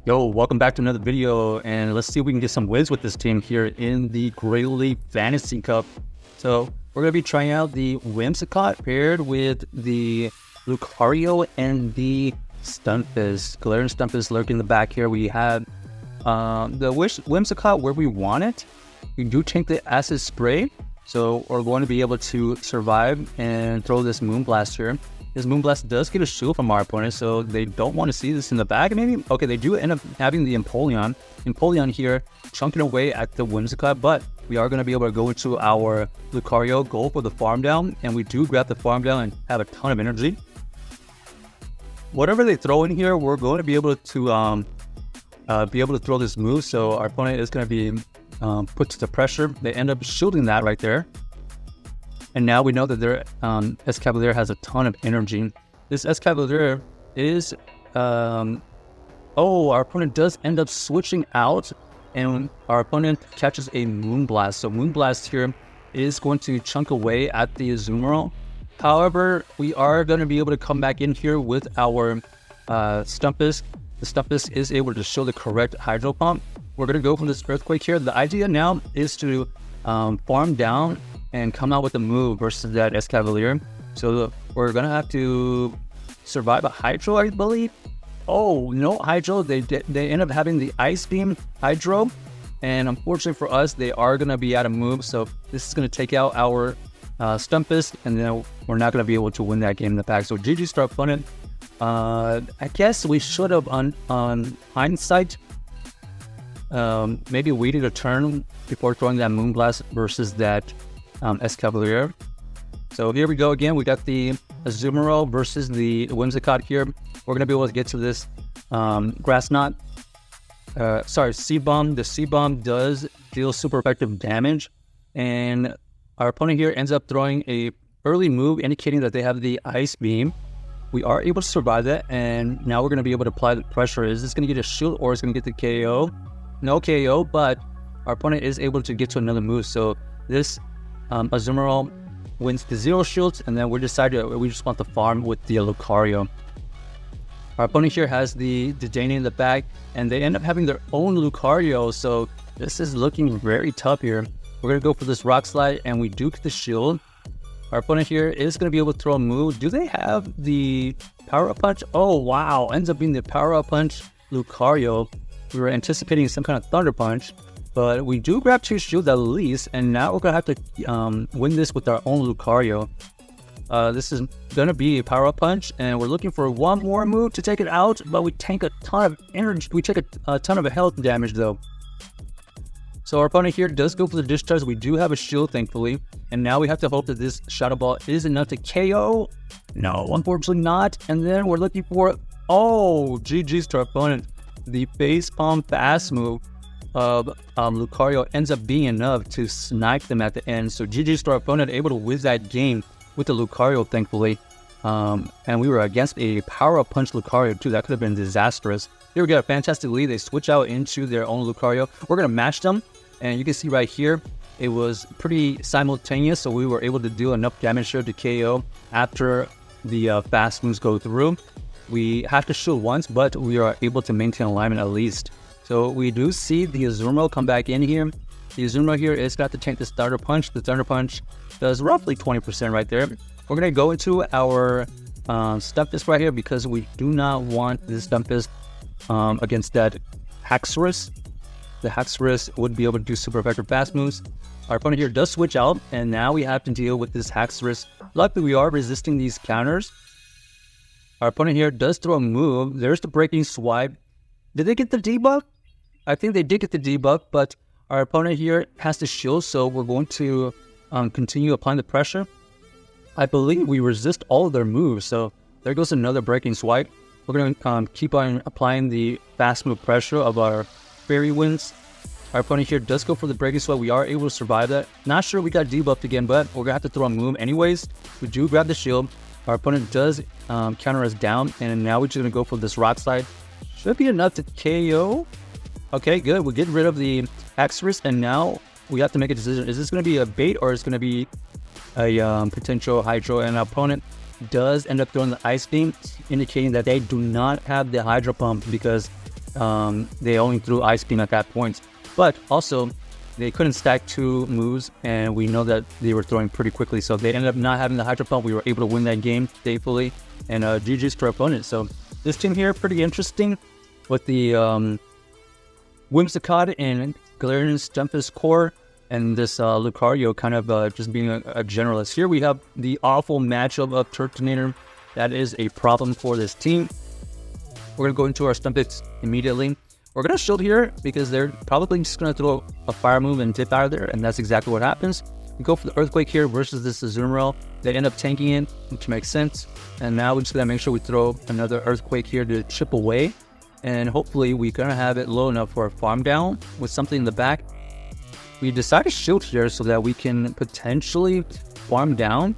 Yo, welcome back to another video, and let's see if we can get some wins with this team here in the Great League Fantasy Cup. So we're going to be trying out the Whimsicott paired with the Lucario and the Stunfisk. Galarian Stunfisk lurking in the back here. We have the Whimsicott where we want it. We do take the Acid Spray, so we're going to be able to survive and throw this Moonblast here. This Moonblast does get a shield from our opponent, so they don't want to see this in the back. Maybe, okay, they do end up having the Empoleon. Empoleon here chunking away at the Whimsicott, but we are going to be able to go into our Lucario, go for the farm down, and we do grab the farm down and have a ton of energy. Whatever they throw in here, we're going to be able to throw this move, so our opponent is going to be put to the pressure. They end up shielding that right there. And now we know that their Escavalier has a ton of energy. This Escavalier is... our opponent does end up switching out, and our opponent catches a Moonblast. So Moonblast here is going to chunk away at the Azumarill. However, we are going to be able to come back in here with our Stunfisk. The Stunfisk is able to show the correct Hydro Pump. We're going to go from this Earthquake here. The idea now is to farm down and come out with a move versus that Escavalier. So we're gonna have to survive a Hydro, I believe. Oh, no Hydro. They end up having the Ice Beam Hydro, and unfortunately for us, they are gonna be out of move. So this is gonna take out our Stunfisk, and then we're not gonna be able to win that game in the back. So GG to our opponent. I guess we should have, on hindsight, maybe waited a turn before throwing that Moonblast versus that Escavalier. So here we go again. We got the Azumarill versus the Whimsicott here. We're going to be able to get to this Grass Knot. Seed Bomb. The Seed Bomb does deal super effective damage. And our opponent here ends up throwing a early move indicating that they have the Ice Beam. We are able to survive that. And now we're going to be able to apply the pressure. Is this going to get a shield or is it going to get the KO? No KO, but our opponent is able to get to another move. So this Azumarill wins the 0 shields, and then we just want to farm with the Lucario. Our opponent here has the Dane in the back, and they end up having their own Lucario, so this is looking very tough here. We're going to go for this Rock Slide, and we do get the shield. Our opponent here is going to be able to throw a move. Do they have the Power Up Punch? Oh, wow. Ends up being the Power Up Punch Lucario. We were anticipating some kind of Thunder Punch, but we do grab 2 shields at least, and now we're going to have to win this with our own Lucario. This is going to be a Power-Up Punch, and we're looking for one more move to take it out, but we tank a ton of energy. We take a ton of health damage, though. So our opponent here does go for the Discharge. We do have a shield, thankfully, and now we have to hope that this Shadow Ball is enough to KO. No, unfortunately not. And then we're looking for... Oh, GG's to our opponent. The Face Palm Fast move of Lucario ends up being enough to snipe them at the end. So GG's to our opponent, able to win that game with the Lucario, thankfully. And we were against a Power-Up Punch Lucario too. That could have been disastrous. Here we got a fantastic lead. They switch out into their own Lucario. We're going to match them. And you can see right here, it was pretty simultaneous. So we were able to do enough damage here to KO after the fast moves go through. We have to shield once, but we are able to maintain alignment at least. So we do see the Azumarill come back in here. The Azumarill here is got to tank the Thunder Punch. The Thunder Punch does roughly 20% right there. We're going to go into our Stunfisk right here because we do not want this Stunfisk against that Haxorus. The Haxorus would be able to do super effective fast moves. Our opponent here does switch out, and now we have to deal with this Haxorus. Luckily, we are resisting these counters. Our opponent here does throw a move. There's the Breaking Swipe. Did they get the debuff? I think they did get the debuff, but our opponent here has the shield, so we're going to continue applying the pressure. I believe we resist all of their moves, so there goes another Breaking Swipe. We're going to keep on applying the fast move pressure of our Fairy Winds. Our opponent here does go for the Breaking Swipe. We are able to survive that. Not sure we got debuffed again, but we're going to have to throw a move anyways. We do grab the shield. Our opponent does counter us down, and now we're just going to go for this Rock Slide. Should be enough to KO. Okay, good. We get rid of the Haxorus, and now we have to make a decision. Is this going to be a bait, or is it going to be a potential Hydro? And our opponent does end up throwing the Ice Beam, indicating that they do not have the Hydro Pump because they only threw Ice Beam at that point. But also, they couldn't stack 2 moves, and we know that they were throwing pretty quickly, so they ended up not having the Hydro Pump. We were able to win that game thankfully, and GG's to our opponent. So this team here, pretty interesting with the Whimsicott and Galarian Stunfisk core, and this Lucario kind of just being a generalist. Here we have the awful matchup of Turtonator. That is a problem for this team. We're going to go into our Stunfisk immediately. We're going to shield here because they're probably just going to throw a fire move and dip out of there, and that's exactly what happens. We go for the Earthquake here versus this Azumarill. They end up tanking it, which makes sense. And now we're just going to make sure we throw another Earthquake here to chip away. And hopefully we're going to have it low enough for a farm down with something in the back. We decide to shield here so that we can potentially farm down,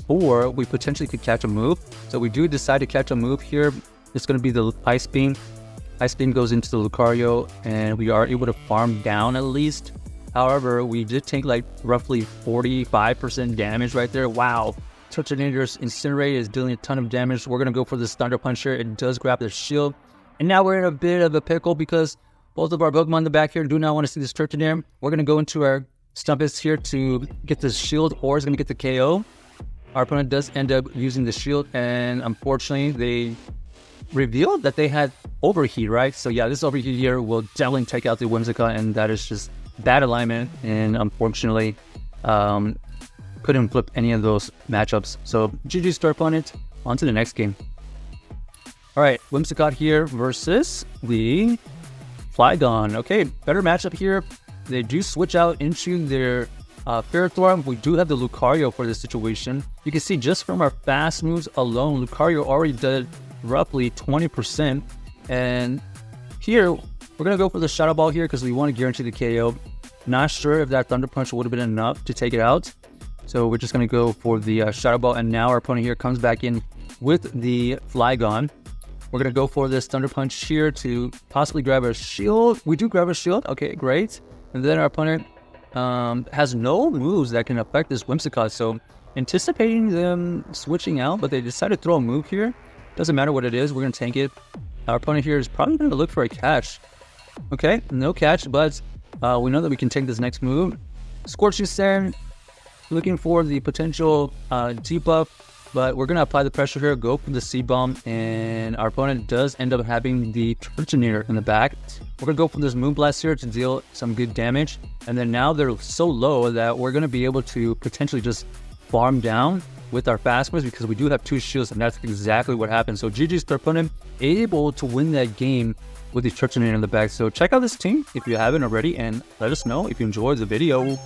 or we potentially could catch a move. So we do decide to catch a move here. It's going to be the Ice Beam. Ice Beam goes into the Lucario, and we are able to farm down at least. However, we did take like roughly 45% damage right there. Wow. Turtonator's Incinerate is dealing a ton of damage. We're going to go for this Thunder Punch here. It does grab the shield. And now we're in a bit of a pickle because both of our Pokemon in the back here do not want to see this Turtonator. We're going to go into our Stunfisk here to get this shield, or it's going to get the KO. Our opponent does end up using the shield, and unfortunately, they revealed that they had overheat, right? So yeah, this overheat here will definitely take out the Whimsicott, and that is just bad alignment, and unfortunately couldn't flip any of those matchups. So GG's to our opponent. On to the next game. Alright, Whimsicott here versus the Flygon. Okay, better matchup here. They do switch out into their Ferrothorn. We do have the Lucario for this situation. You can see just from our fast moves alone, Lucario already did roughly 20%, and here we're gonna go for the Shadow Ball here because we want to guarantee the KO. Not sure if that Thunder Punch would have been enough to take it out, so we're just gonna go for the Shadow Ball. And now our opponent here comes back in with the Flygon. We're gonna go for this Thunder Punch here to possibly grab a shield. We do grab a shield. Okay, great. And then our opponent has no moves that can affect this Whimsicott, so anticipating them switching out, but they decided to throw a move here. Doesn't matter what it is, we're going to tank it. Our opponent here is probably going to look for a catch. Okay, no catch, but we know that we can take this next move. Scorching Sand, looking for the potential debuff, but we're going to apply the pressure here, go for the C-Bomb, and our opponent does end up having the Turtonator in the back. We're going to go for this Moonblast here to deal some good damage, and then now they're so low that we're going to be able to potentially just farm down with our fast moves because we do have 2 shields, and that's exactly what happened. So GG's to our opponent, able to win that game with the Turtonator in the back. So check out this team if you haven't already, and let us know if you enjoyed the video.